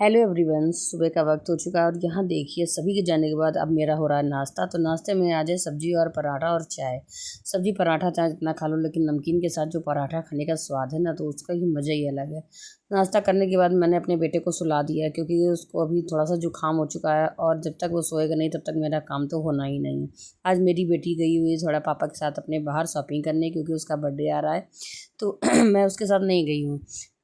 Hello everyone, सुबह का वक्त हो चुका है और यहाँ देखिए सभी के जाने के बाद अब मेरा हो रहा है नाश्ता। तो नाश्ते में आ जाए सब्जी और पराठा और चाय। सब्जी पराठा चाहे जितना खा लो, लेकिन नमकीन के साथ जो पराठा खाने का स्वाद है ना, तो उसका ही मज़ा ही अलग है। नाश्ता करने के बाद मैंने अपने बेटे को सुला दिया है, क्योंकि उसको अभी थोड़ा सा जुकाम हो चुका है और जब तक वो सोएगा नहीं तब तक मेरा काम तो होना ही नहीं है। आज मेरी बेटी गई हुई है थोड़ा पापा के साथ अपने बाहर शॉपिंग करने, क्योंकि उसका बर्थडे आ रहा है। तो मैं उसके साथ नहीं गई हूँ।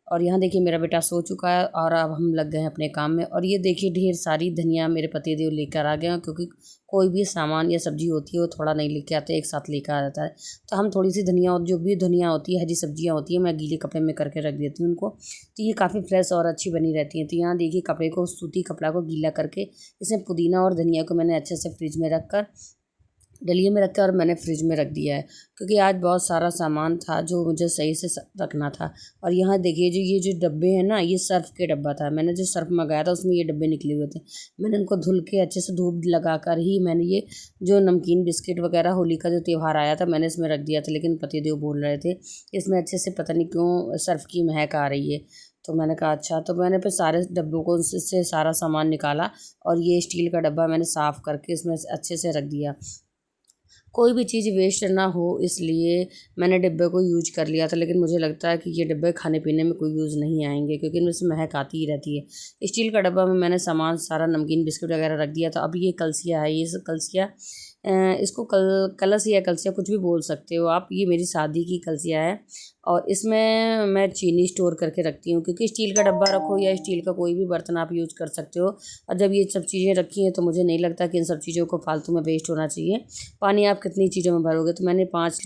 और यहाँ देखिए मेरा बेटा सो चुका है और अब हम लग गए हैं अपने काम में। और ये देखिए ढेर सारी धनिया मेरे पतिदेव लेकर आ गए हैं, क्योंकि कोई भी सामान या सब्जी होती है वो थोड़ा नहीं लेके आते, एक साथ लेकर आ जाता है। तो हम थोड़ी सी धनिया और जो भी धनिया होती है, हरी सब्जियाँ होती है, मैं गीले कपड़े में करके रख देती हूँ उनको। तो ये काफ़ी फ्रेश और अच्छी बनी रहती हैं। तो यहाँ देखिए कपड़े को, सूती कपड़ा को गीला करके इसमें पुदीना और धनिया को मैंने अच्छे से फ्रिज में रख कर, डलिए में रखा और मैंने फ्रिज में रख दिया है, क्योंकि आज बहुत सारा सामान था जो मुझे सही से रखना था। और यहाँ देखिए ये जो डब्बे हैं ना, ये सर्फ के डब्बा था। मैंने जो सर्फ मंगाया था उसमें ये डब्बे निकले हुए थे। मैंने उनको धुल के अच्छे से धूप लगा कर ही मैंने ये जो नमकीन बिस्किट वगैरह होली का जो त्यौहार आया था मैंने इसमें रख दिया था। लेकिन पतिदेव बोल रहे थे इसमें अच्छे से पता नहीं क्यों सर्फ की महक आ रही है। तो मैंने कहा अच्छा। तो मैंने फिर सारे डब्बों को से सारा सामान निकाला और ये स्टील का डब्बा मैंने साफ़ करके इसमें अच्छे से रख दिया। कोई भी चीज़ वेस्ट ना हो इसलिए मैंने डिब्बे को यूज कर लिया था। लेकिन मुझे लगता है कि ये डिब्बे खाने पीने में कोई यूज़ नहीं आएंगे, क्योंकि इनमें से महक आती ही रहती है। स्टील का डब्बा में मैंने सामान सारा नमकीन बिस्किट वगैरह रख दिया था। अब ये कलसिया है, ये कलसिया इसको कलश या कलसिया कुछ भी बोल सकते हो आप। ये मेरी शादी की कलसिया है और इसमें मैं चीनी स्टोर करके रखती हूँ, क्योंकि स्टील का डब्बा रखो या स्टील का कोई भी बर्तन आप यूज कर सकते हो। और जब ये सब चीज़ें रखी हैं तो मुझे नहीं लगता कि इन सब चीज़ों को फालतू में वेस्ट होना चाहिए। पानी आप कितनी चीज़ों में भरोगे। तो मैंने 5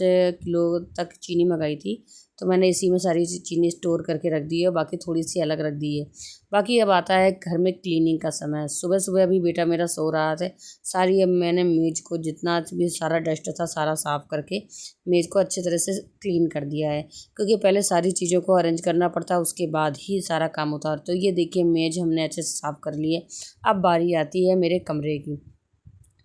किलो तक चीनी मंगाई थी, तो मैंने इसी में सारी चीनी स्टोर करके रख दी है, बाकी थोड़ी सी अलग रख दी है। बाकी अब आता है घर में क्लीनिंग का समय। सुबह सुबह अभी बेटा मेरा सो रहा था, सारी अब मैंने मेज को जितना भी सारा डस्ट था सारा साफ़ करके मेज को अच्छी तरह से क्लीन कर दिया है, क्योंकि पहले सारी चीज़ों को अरेंज करना पड़ता है, उसके बाद ही सारा काम होता है। तो ये देखिए मेज हमने अच्छे से साफ़ कर लिए। अब बारी आती है मेरे कमरे की।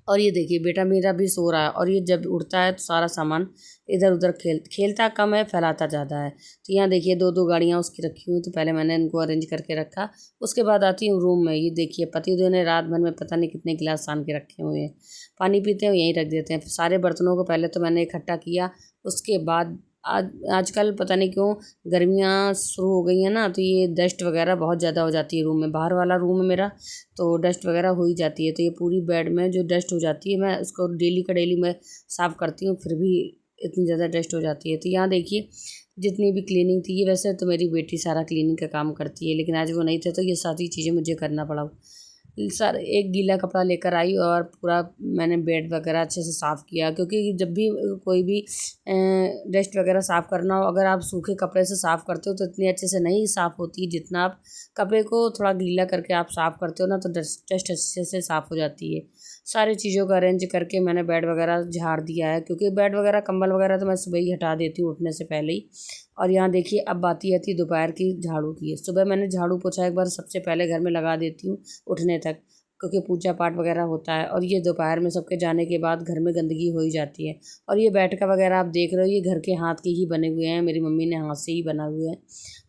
और ये देखिए बेटा मेरा भी सो रहा है और ये जब उठता है तो सारा सामान इधर उधर खेलता कम है, फैलाता ज़्यादा है। तो यहाँ देखिए 2-2 गाड़ियाँ उसकी रखी हुई, तो पहले मैंने इनको अरेंज करके रखा। उसके बाद आती हूँ रूम में। ये देखिए पतिदेव ने रात भर में पता नहीं कितने गिलास सान के रखे हुए हैं। पानी पीते हैं यहीं रख देते हैं। फिर सारे बर्तनों को पहले तो मैंने इकट्ठा किया। उसके बाद आजकल पता नहीं क्यों गर्मियाँ शुरू हो गई हैं ना, तो ये डस्ट वगैरह बहुत ज़्यादा हो जाती है रूम में। बाहर वाला रूम है मेरा, तो डस्ट वगैरह हो ही जाती है। तो ये पूरी बेड में जो डस्ट हो जाती है, मैं उसको डेली का डेली मैं साफ़ करती हूँ, फिर भी इतनी ज़्यादा डस्ट हो जाती है। तो यहाँ देखिए जितनी भी क्लीनिंग थी, ये वैसे तो मेरी बेटी सारा क्लीनिंग का काम करती है, लेकिन आज वो नहीं थे तो ये सारी चीज़ें मुझे करना पड़ा। सर एक गीला कपड़ा लेकर आई और पूरा मैंने बेड वगैरह अच्छे से साफ़ किया, क्योंकि जब भी कोई भी डस्ट वगैरह साफ़ करना हो, अगर आप सूखे कपड़े से साफ़ करते हो तो इतनी अच्छे से नहीं साफ़ होती। जितना आप कपड़े को थोड़ा गीला करके आप साफ़ करते हो ना, तो डस्ट अच्छे से साफ़ हो जाती है। सारी चीज़ों को अरेंज करके मैंने बेड वगैरह झाड़ दिया है, क्योंकि बेड वगैरह कंबल वगैरह तो मैं सुबह ही हटा देती हूँ उठने से पहले ही। और यहाँ देखिए अब बाती आती दोपहर की झाड़ू की है। सुबह मैंने झाड़ू पोछा एक बार सबसे पहले घर में लगा देती हूँ उठने तक, क्योंकि पूजा पाठ वगैरह होता है। और ये दोपहर में सबके जाने के बाद घर में गंदगी हो ही जाती है। और ये बैठका वगैरह आप देख रहे हो, ये घर के हाथ के ही बने हुए हैं, मेरी मम्मी ने हाथ से ही बना हुए हैं।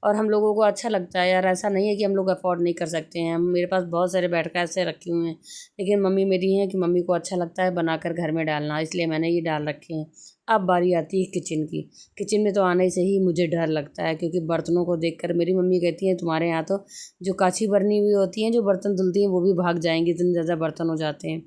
और हम लोगों को अच्छा लगता है यार, ऐसा नहीं है कि हम लोग अफोर्ड नहीं कर सकते हैं। मेरे पास बहुत सारे बैठका ऐसे रखे हुए हैं, लेकिन मम्मी मेरी हैं कि मम्मी को अच्छा लगता है बनाकर घर में डालना, इसलिए मैंने ये डाल रखे हैं। अब बारी आती है किचन की। किचन में तो आने से ही मुझे डर लगता है, क्योंकि बर्तनों को देखकर मेरी मम्मी कहती हैं तुम्हारे यहाँ तो जो काछी बरनी हुई होती हैं, जो बर्तन धुलती हैं, वो भी भाग जाएंगी, इतने ज़्यादा बर्तन हो जाते हैं।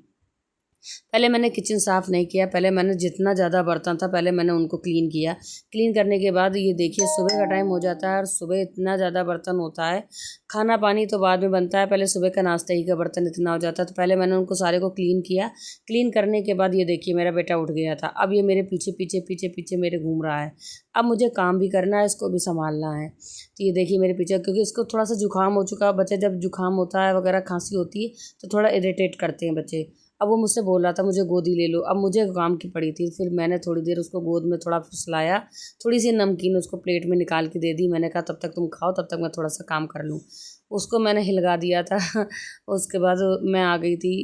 पहले मैंने किचन साफ़ नहीं किया। पहले मैंने जितना ज़्यादा बर्तन था पहले मैंने उनको क्लीन किया। क्लीन करने के बाद ये देखिए सुबह का टाइम हो जाता है और सुबह इतना ज़्यादा बर्तन होता है। खाना पानी तो बाद में बनता है, पहले सुबह का नाश्ता ही का बर्तन इतना हो जाता है। तो पहले मैंने उनको सारे को क्लीन किया। क्लीन करने के बाद ये देखिए मेरा बेटा उठ गया था। अब ये मेरे पीछे पीछे पीछे पीछे मेरे घूम रहा है। अब मुझे काम भी करना है, इसको भी संभालना है। तो ये देखिए मेरे पीछे, क्योंकि इसको थोड़ा सा जुकाम हो चुका है। बच्चे जब जुकाम होता है वगैरह खांसी होती है तो थोड़ा इरिटेट करते हैं बच्चे। अब वो मुझसे बोल रहा था मुझे गोदी ले लो। अब मुझे काम की पड़ी थी, फिर मैंने थोड़ी देर उसको गोद में थोड़ा फुसलाया, थोड़ी सी नमकीन उसको प्लेट में निकाल के दे दी। मैंने कहा तब तक तुम खाओ, तब तक मैं थोड़ा सा काम कर लूँ। उसको मैंने हिलगा दिया था उसके बाद मैं आ गई थी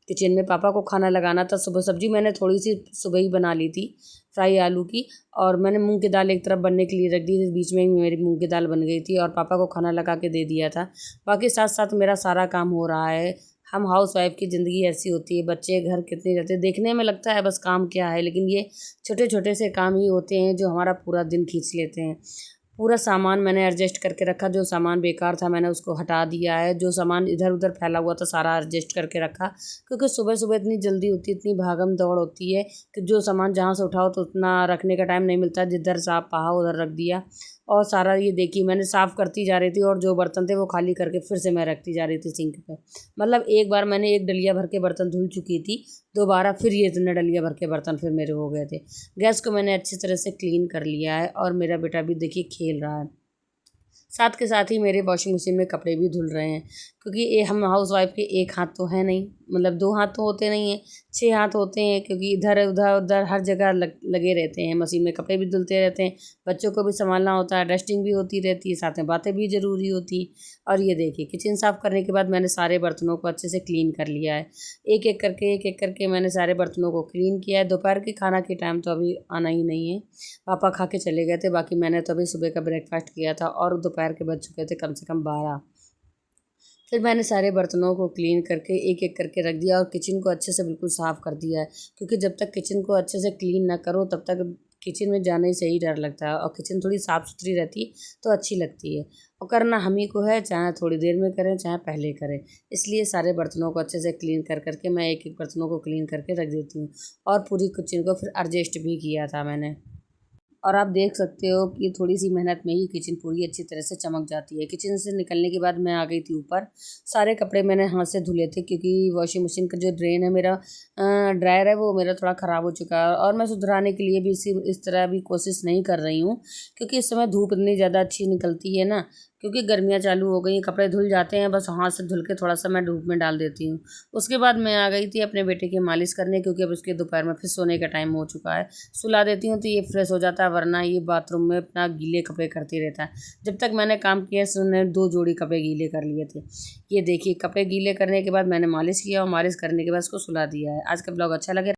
किचन में पापा को खाना लगाना था। सुबह सब्जी मैंने थोड़ी सी सुबह ही बना ली थी, फ्राई आलू की, और मैंने मूंग की दाल एक तरफ बनने के लिए रख दी थी। बीच में ही मेरी मूंग की दाल बन गई थी और पापा को खाना लगा के दे दिया था। बाकी साथ साथ मेरा सारा काम हो रहा है। हम हाउस वाइफ की ज़िंदगी ऐसी होती है, बच्चे घर कितने रहते हैं, देखने में लगता है बस काम क्या है, लेकिन ये छोटे छोटे से काम ही होते हैं जो हमारा पूरा दिन खींच लेते हैं। पूरा सामान मैंने एडजस्ट करके रखा, जो सामान बेकार था मैंने उसको हटा दिया है, जो सामान इधर उधर फैला हुआ था सारा एडजस्ट करके रखा, क्योंकि सुबह सुबह इतनी जल्दी होती है, इतनी भागम दौड़ होती है कि जो सामान जहाँ से उठाओ तो उतना रखने का टाइम नहीं मिलता। जिधर साफ पहा उधर रख दिया, और सारा ये देखिए मैंने साफ़ करती जा रही थी और जो बर्तन थे वो खाली करके फिर से मैं रखती जा रही थी सिंक पे। मतलब एक बार मैंने एक डलिया भर के बर्तन धुल चुकी थी, दोबारा फिर ये इतने डलिया भर के बर्तन फिर मेरे हो गए थे। गैस को मैंने अच्छी तरह से क्लीन कर लिया है और मेरा बेटा भी देखिए खेल रहा है। साथ के साथ ही मेरे वॉशिंग मशीन में कपड़े भी धुल रहे हैं, क्योंकि ये हम हाउस वाइफ के एक हाथ तो है नहीं, मतलब दो हाथ तो होते नहीं हैं, 6 हाथ होते हैं, क्योंकि इधर उधर उधर हर जगह लगे रहते हैं। मशीन में कपड़े भी धुलते रहते हैं, बच्चों को भी संभालना होता है, डस्टिंग भी होती रहती है, साथ में बातें भी ज़रूरी होती। और ये देखिए किचन साफ़ करने के बाद मैंने सारे बर्तनों को अच्छे से क्लीन कर लिया है। एक एक करके मैंने सारे बर्तनों को क्लीन किया है। दोपहर के खाना के टाइम तो अभी आना ही नहीं है, पापा खा के चले गए थे। बाकी मैंने तो अभी सुबह का ब्रेकफास्ट किया था और दोपहर के बज चुके थे कम से कम 12। फिर मैंने सारे बर्तनों को क्लीन करके एक एक करके रख दिया और किचन को अच्छे से बिल्कुल साफ़ कर दिया है, क्योंकि जब तक किचन को अच्छे से क्लीन ना करो तब तक किचन में जाने से ही डर लगता है। और किचन थोड़ी साफ़ सुथरी रहती तो अच्छी लगती है, और करना हम ही को है, चाहे थोड़ी देर में करें चाहे पहले करें। इसलिए सारे बर्तनों को अच्छे से क्लीन कर करके मैं एक एक बर्तनों को क्लीन करके रख देती हूँ। और पूरी किचन को फिर एडजस्ट भी किया था मैंने। और आप देख सकते हो कि थोड़ी सी मेहनत में ही किचन पूरी अच्छी तरह से चमक जाती है। किचन से निकलने के बाद मैं आ गई थी ऊपर। सारे कपड़े मैंने हाथ से धुले थे, क्योंकि वॉशिंग मशीन का जो ड्रेन है मेरा, ड्रायर है, वो मेरा थोड़ा ख़राब हो चुका है और मैं सुधराने के लिए भी इस तरह भी कोशिश नहीं कर रही हूँ, क्योंकि इस समय धूप इतनी ज़्यादा अच्छी निकलती है ना, क्योंकि गर्मियाँ चालू हो गई हैं, कपड़े धुल जाते हैं, बस हाथ से धुल के थोड़ा सा मैं धूप में डाल देती हूँ। उसके बाद मैं आ गई थी अपने बेटे की मालिश करने, क्योंकि अब उसके दोपहर में फिर सोने का टाइम हो चुका है। सुला देती हूँ तो ये फ्रेश हो जाता है, वरना ये बाथरूम में अपना गीले कपड़े करते रहता है। जब तक मैंने काम किया उसने 2 जोड़ी कपड़े गीले कर लिए थे। ये देखिए कपड़े गीले करने के बाद मैंने मालिश किया और मालिश करने के बाद उसको सुला दिया है। आज का ब्लॉग अच्छा लगे